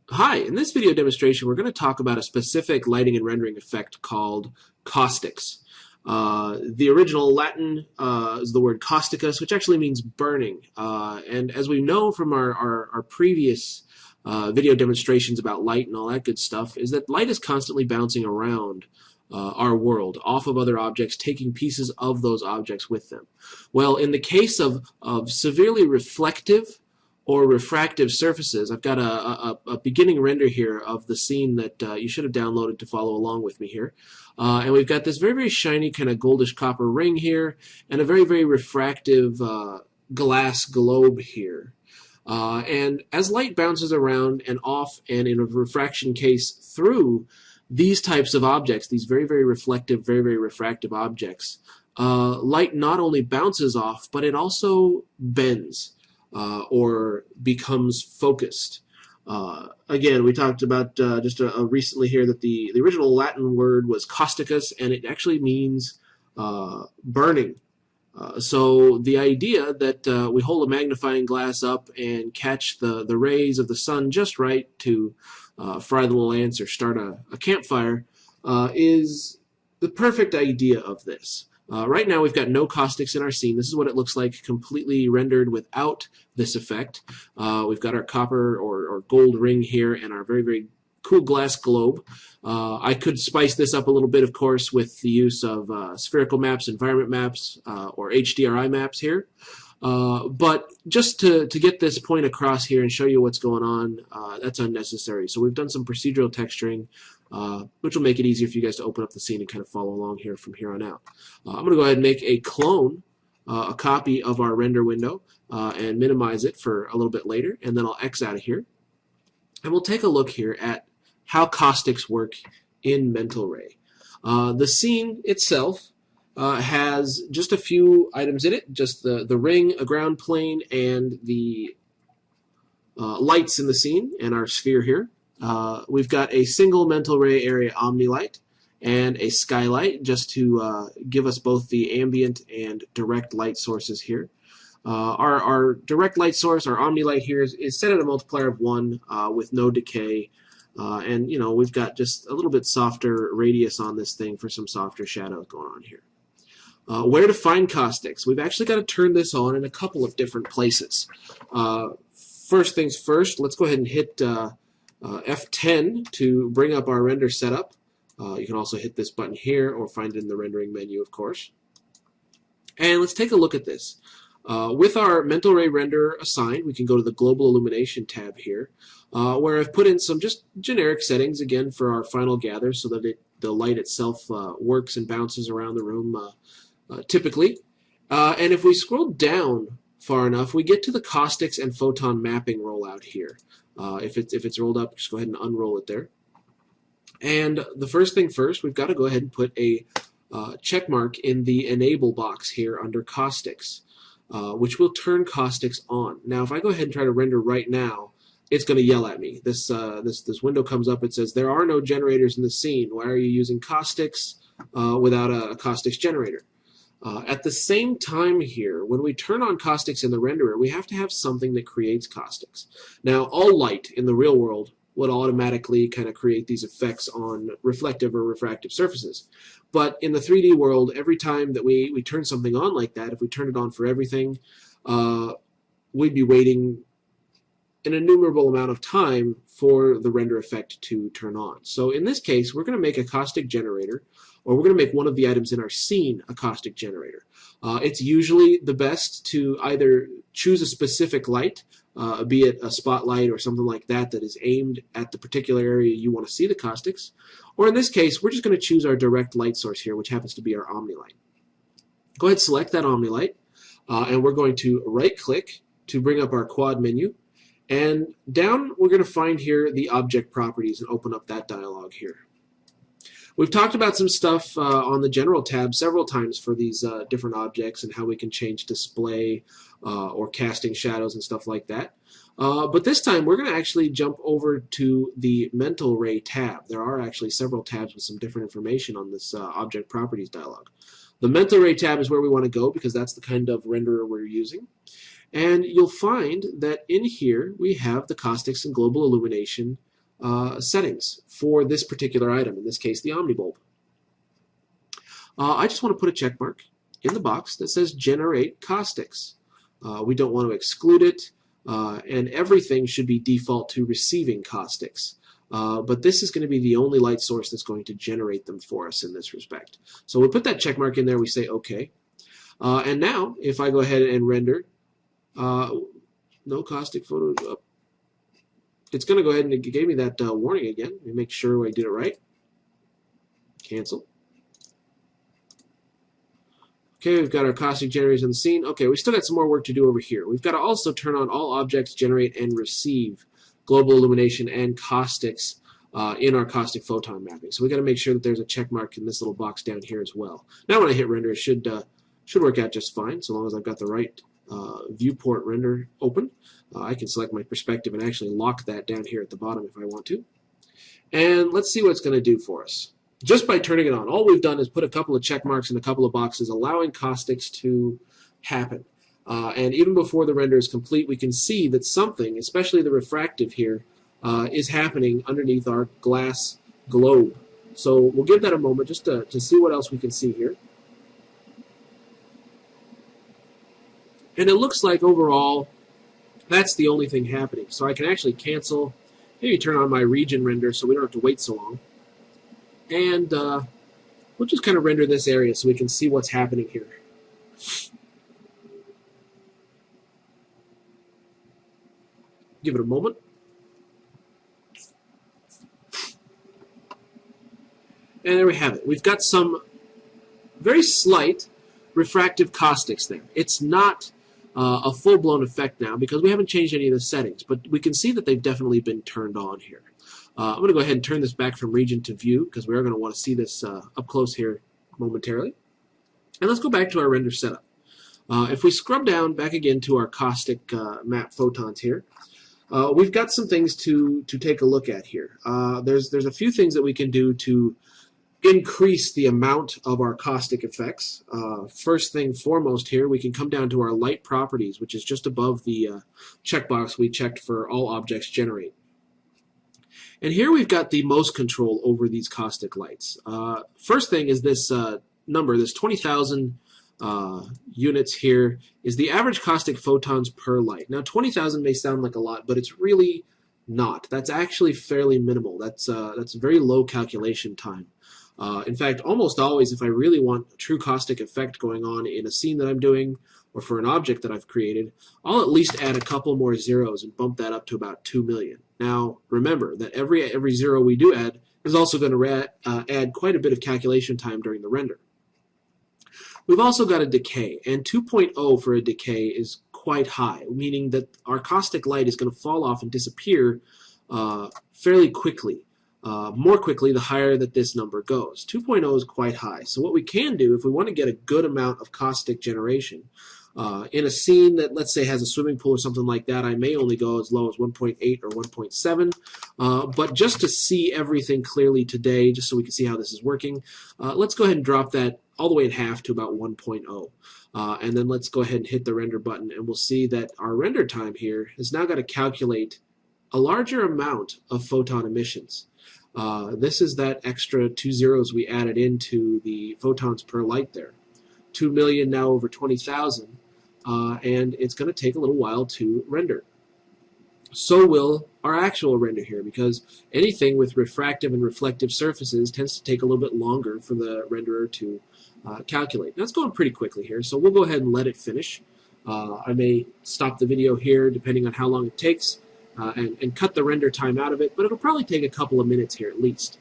Hi, in this video demonstration we're going to talk about a specific lighting and rendering effect called caustics. The original Latin is the word causticus, which actually means burning. And as we know from our previous video demonstrations about light and all that good stuff, is that light is constantly bouncing around our world, off of other objects, taking pieces of those objects with them. Well, in the case of severely reflective or refractive surfaces, I've got a beginning render here of the scene that you should have downloaded to follow along with me here. And we've got this very, very shiny kind of goldish copper ring here and a very, very refractive glass globe here. And as light bounces around and off and in a refraction case through these types of objects, these very, very reflective, very, very refractive objects, light not only bounces off, but it also bends. Or becomes focused. Again, we talked about just recently here that the original Latin word was causticus, and it actually means burning. So the idea that we hold a magnifying glass up and catch the rays of the sun just right to fry the little ants or start a campfire is the perfect idea of this. Right now we've got no caustics in our scene. This is what it looks like completely rendered without this effect. We've got our copper or gold ring here and our very, very cool glass globe. I could spice this up a little bit, of course, with the use of spherical maps, environment maps, or HDRI maps here. But just to get this point across here and show you what's going on, that's unnecessary. So we've done some procedural texturing, which will make it easier for you guys to open up the scene and kind of follow along here from here on out. I'm going to go ahead and make a clone, a copy of our render window, and minimize it for a little bit later, and then I'll X out of here. And we'll take a look here at how caustics work in Mental Ray. The scene itself has just a few items in it, just the ring, a ground plane, and the lights in the scene, and our sphere here. We've got a single Mental Ray area Omnilight and a skylight just to give us both the ambient and direct light sources here. Our direct light source, our Omnilight here, is set at a multiplier of 1 with no decay. And, you know, we've got just a little bit softer radius on this thing for some softer shadows going on here. Where to find caustics? We've actually got to turn this on in a couple of different places. First things first, let's go ahead and hit F10 to bring up our render setup. You can also hit this button here or find it in the rendering menu, of course. And let's take a look at this. With our Mental Ray render assigned, we can go to the Global Illumination tab here, where I've put in some just generic settings, again, for our final gather so that the light itself works and bounces around the room typically. And if we scroll down far enough, we get to the caustics and photon mapping rollout here. If it's rolled up, just go ahead and unroll it there. And the first thing first, we've got to go ahead and put a check mark in the enable box here under caustics, which will turn caustics on. Now, if I go ahead and try to render right now, it's going to yell at me. This window comes up. It says, there are no generators in the scene. Why are you using caustics without a caustics generator? At the same time here, when we turn on caustics in the renderer, we have to have something that creates caustics. Now, all light in the real world would automatically kind of create these effects on reflective or refractive surfaces. But in the 3D world, every time that we turn something on like that, if we turn it on for everything, we'd be waiting an innumerable amount of time for the render effect to turn on. So in this case, we're going to make a caustic generator, or we're going to make one of the items in our scene a caustic generator. It's usually the best to either choose a specific light, be it a spotlight or something like that that is aimed at the particular area you want to see the caustics, or in this case, we're just going to choose our direct light source here, which happens to be our Omnilight. Go ahead and select that Omnilight, and we're going to right-click to bring up our quad menu, and down we're going to find here the object properties and open up that dialog here. We've talked about some stuff on the General tab several times for these different objects and how we can change display or casting shadows and stuff like that. But this time we're going to actually jump over to the Mental Ray tab. There are actually several tabs with some different information on this object properties dialog. The Mental Ray tab is where we want to go because that's the kind of renderer we're using. And you'll find that in here we have the caustics and global illumination settings for this particular item, in this case the omnibulb. I just want to put a check mark in the box that says generate caustics. We don't want to exclude it, and everything should be default to receiving caustics. But this is going to be the only light source that's going to generate them for us in this respect. So we put that check mark in there, we say OK. And now, if I go ahead and render, no caustic photos up, it's going to go ahead and it gave me that warning again. Let me make sure I did it right. Cancel. Okay, we've got our caustic generators on the scene. Okay, we still got some more work to do over here. We've got to also turn on all objects generate and receive global illumination and caustics in our caustic photon mapping. So we've got to make sure that there's a check mark in this little box down here as well. Now when I hit render, it should work out just fine, so long as I've got the right viewport render open. I can select my perspective and actually lock that down here at the bottom if I want to. And let's see what it's going to do for us. Just by turning it on, all we've done is put a couple of check marks in a couple of boxes, allowing caustics to happen. And even before the render is complete, we can see that something, especially the refractive here, is happening underneath our glass globe. So we'll give that a moment just to see what else we can see here. And it looks like overall, that's the only thing happening. So I can actually cancel, maybe turn on my region render so we don't have to wait so long. And we'll just kind of render this area so we can see what's happening here. Give it a moment. And there we have it. We've got some very slight refractive caustics there. It's not a full-blown effect now because we haven't changed any of the settings, but we can see that they've definitely been turned on here. I'm going to go ahead and turn this back from region to view because we are going to want to see this up close here momentarily. And let's go back to our render setup. If we scrub down back again to our caustic map photons here, we've got some things to take a look at here. There's a few things that we can do to increase the amount of our caustic effects. First thing foremost here, we can come down to our light properties, which is just above the checkbox we checked for all objects generate. And here we've got the most control over these caustic lights. First thing is this number, this 20,000 units here, is the average caustic photons per light. Now 20,000 may sound like a lot, but it's really not. That's actually fairly minimal. That's very low calculation time. In fact, almost always, if I really want a true caustic effect going on in a scene that I'm doing or for an object that I've created, I'll at least add a couple more zeros and bump that up to about 2 million. Now, remember that every zero we do add is also going to add quite a bit of calculation time during the render. We've also got a decay, and 2.0 for a decay is quite high, meaning that our caustic light is going to fall off and disappear fairly quickly. More quickly the higher that this number goes. 2.0 is quite high. So what we can do if we want to get a good amount of caustic generation in a scene that, let's say, has a swimming pool or something like that, I may only go as low as 1.8 or 1.7. But just to see everything clearly today, just so we can see how this is working, let's go ahead and drop that all the way in half to about 1.0. And then let's go ahead and hit the render button, and we'll see that our render time here has now got to calculate a larger amount of photon emissions. This is that extra 2 zeros we added into the photons per light there. 2 million now over 20,000, and it's going to take a little while to render. So will our actual render here, because anything with refractive and reflective surfaces tends to take a little bit longer for the renderer to calculate. Now it's going pretty quickly here, so we'll go ahead and let it finish. I may stop the video here depending on how long it takes. And cut the render time out of it, but it'll probably take a couple of minutes here at least.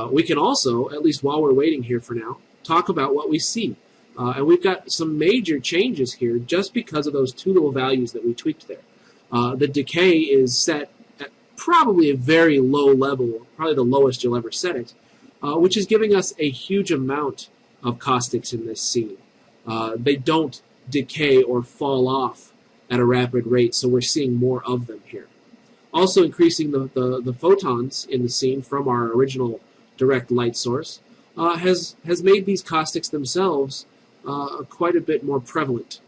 We can also, at least while we're waiting here for now, talk about what we see. And we've got some major changes here just because of those two little values that we tweaked there. The decay is set at probably a very low level, probably the lowest you'll ever set it, which is giving us a huge amount of caustics in this scene. They don't decay or fall off at a rapid rate, so we're seeing more of them here. Also increasing the photons in the scene from our original direct light source has made these caustics themselves quite a bit more prevalent.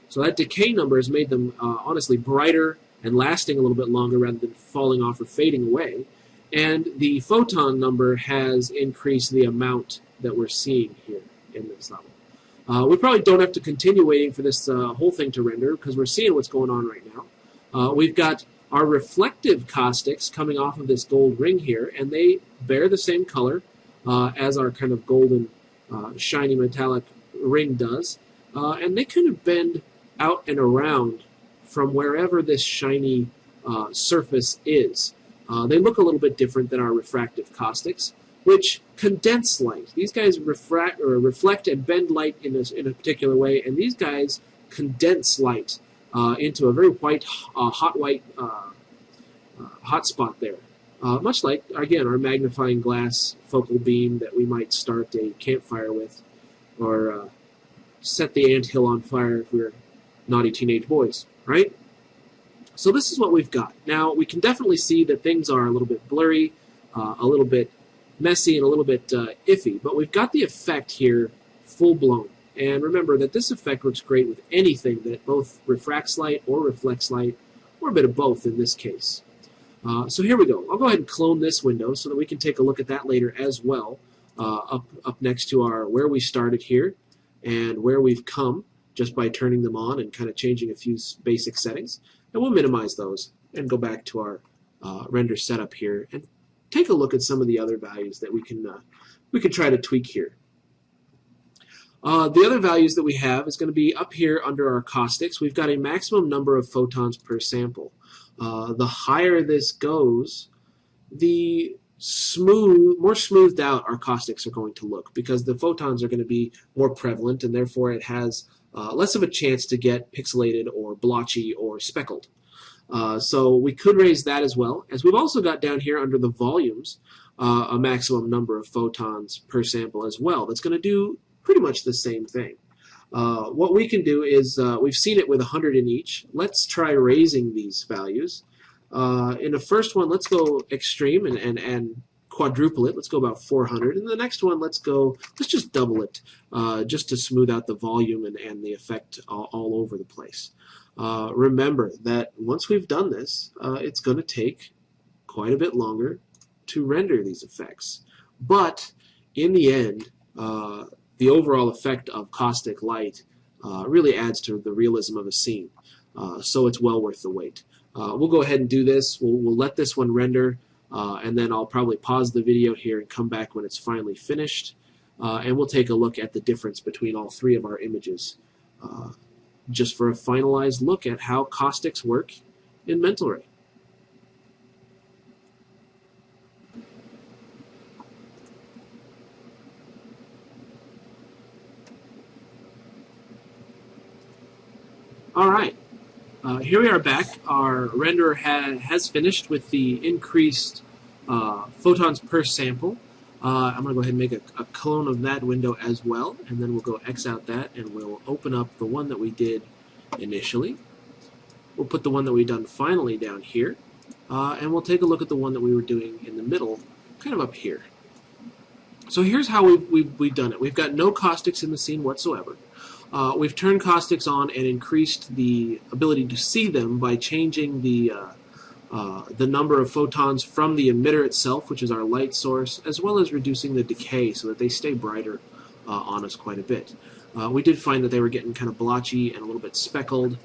So that decay number has made them honestly brighter and lasting a little bit longer rather than falling off or fading away. And the photon number has increased the amount that we're seeing here in this level. We probably don't have to continue waiting for this whole thing to render because we're seeing what's going on right now. We've got our reflective caustics coming off of this gold ring here, and they bear the same color as our kind of golden, shiny metallic ring does. And they kind of bend out and around from wherever this shiny surface is. They look a little bit different than our refractive caustics, which condense light. These guys reflect and bend light in a particular way, and these guys condense light into a very white, hot white hot spot there. Much like, again, our magnifying glass focal beam that we might start a campfire with, or set the anthill on fire if we're naughty teenage boys, right? So this is what we've got. Now, we can definitely see that things are a little bit blurry, a little bit messy, and a little bit iffy, but we've got the effect here full-blown. And remember that this effect works great with anything that both refracts light or reflects light, or a bit of both in this case. So here we go. I'll go ahead and clone this window so that we can take a look at that later as well, up next to our where we started here and where we've come just by turning them on and kind of changing a few basic settings. And we'll minimize those and go back to our render setup here and take a look at some of the other values that we can try to tweak here. The other values that we have is going to be up here under our caustics. We've got a maximum number of photons per sample. The higher this goes, the more smoothed out our caustics are going to look because the photons are going to be more prevalent, and therefore it has less of a chance to get pixelated or blotchy or speckled. So we could raise that as well, as we've also got down here under the volumes a maximum number of photons per sample as well. That's going to do pretty much the same thing. What we can do is, we've seen it with 100 in each. Let's try raising these values. In the first one, let's go extreme and quadruple it. Let's go about 400. And the next one, let's just double it, just to smooth out the volume and the effect all over the place. Remember that once we've done this, it's going to take quite a bit longer to render these effects. But in the end, the overall effect of caustic light really adds to the realism of a scene. So it's well worth the wait. We'll go ahead and do this. We'll let this one render, and then I'll probably pause the video here and come back when it's finally finished, and we'll take a look at the difference between all three of our images, just for a finalized look at how caustics work in mental ray. All right. Here we are back. Our renderer has finished with the increased photons per sample. I'm going to go ahead and make a clone of that window as well, and then we'll go X out that, and we'll open up the one that we did initially. We'll put the one that we've done finally down here, and we'll take a look at the one that we were doing in the middle, kind of up here. So here's how we've done it. We've got no caustics in the scene whatsoever. We've turned caustics on and increased the ability to see them by changing the number of photons from the emitter itself, which is our light source, as well as reducing the decay so that they stay brighter on us quite a bit. We did find that they were getting kind of blotchy and a little bit speckled.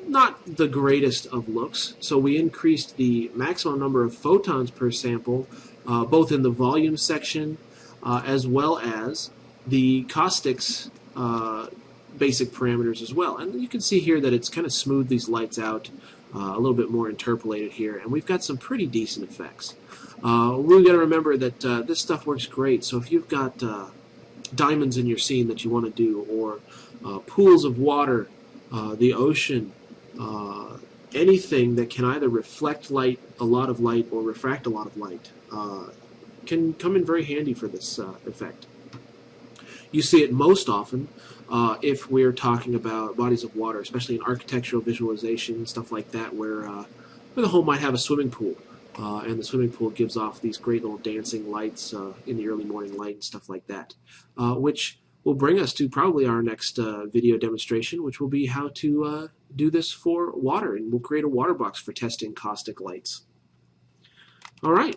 Not the greatest of looks, so we increased the maximum number of photons per sample, both in the volume section as well as the caustics basic parameters as well. And you can see here that it's kind of smoothed these lights out a little bit more interpolated here, and we've got some pretty decent effects. We've got to remember that this stuff works great, so if you've got diamonds in your scene that you want to do, or pools of water, the ocean, anything that can either reflect light, a lot of light, or refract a lot of light, can come in very handy for this effect. You see it most often if we're talking about bodies of water, especially in architectural visualization, stuff like that, where the home might have a swimming pool, and the swimming pool gives off these great little dancing lights in the early morning light and stuff like that, which will bring us to probably our next video demonstration, which will be how to do this for water, and we'll create a water box for testing caustic lights. All right.